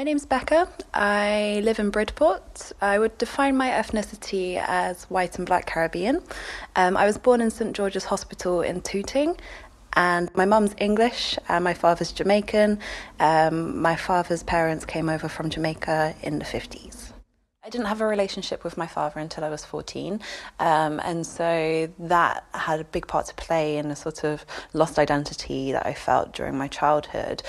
My name's Becca. I live in Bridport. I would define my ethnicity as white and black Caribbean. I was born in St George's Hospital in Tooting, and my mum's English and my father's Jamaican. My father's parents came over from Jamaica in the 50s. I didn't have a relationship with my father until I was 14, and so that had a big part to play in the sort of lost identity that I felt during my childhood,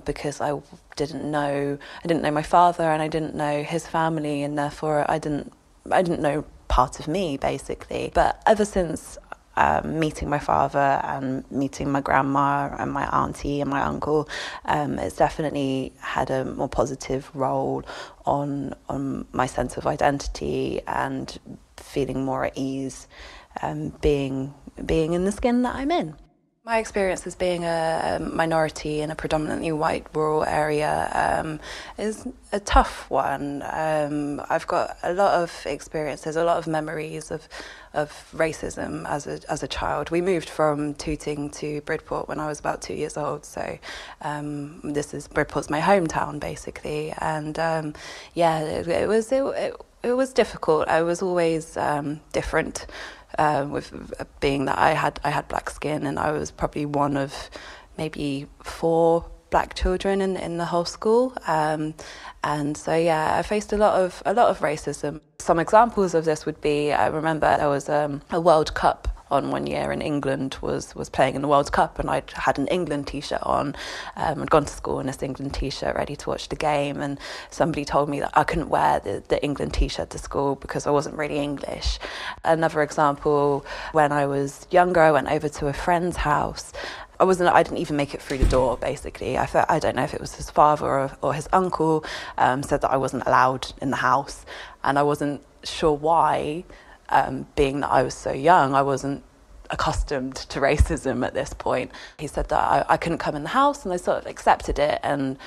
because I didn't know my father and I didn't know his family, and therefore I didn't know part of me basically. But ever since meeting my father and meeting my grandma and my auntie and my uncle, it's definitely had a more positive role on my sense of identity and feeling more at ease, being in the skin that I'm in. My experience as being a minority in a predominantly white rural area is a tough one. I've got a lot of experiences, a lot of memories of racism as a child. We moved from Tooting to Bridport when I was about 2 years old, so Bridport's my hometown basically, and it was difficult. I was always different. With being that I had black skin, and I was probably one of maybe 4 black children in the whole school, and so I faced a lot of racism. Some examples of this would be, I remember there was a World Cup on one year, and England was playing in the World Cup, and I had an England t-shirt on. I'd gone to school in this England t-shirt ready to watch the game, and somebody told me that I couldn't wear the England t-shirt to school because I wasn't really English. Another example, when I was younger, I went over to a friend's house. I didn't even make it through the door, basically. I don't know if it was his father or his uncle, said that I wasn't allowed in the house, and I wasn't sure why. Being that I was so young, I wasn't accustomed to racism at this point. He said that I couldn't come in the house, and I sort of accepted it and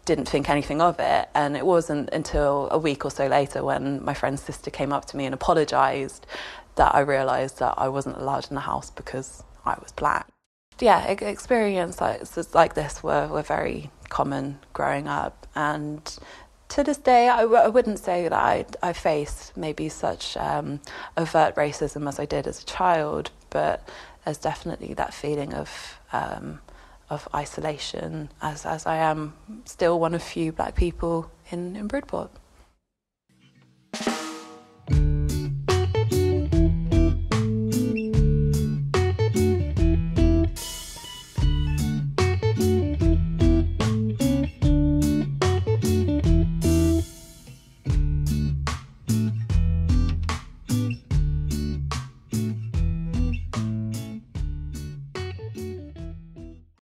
didn't think anything of it. And it wasn't until a week or so later, when my friend's sister came up to me and apologised, that I realised that I wasn't allowed in the house because I was black. Yeah, experiences like this were very common growing up, and to this day, I wouldn't say that I faced maybe such overt racism as I did as a child, but there's definitely that feeling of isolation, as I am still one of few black people in Bridport.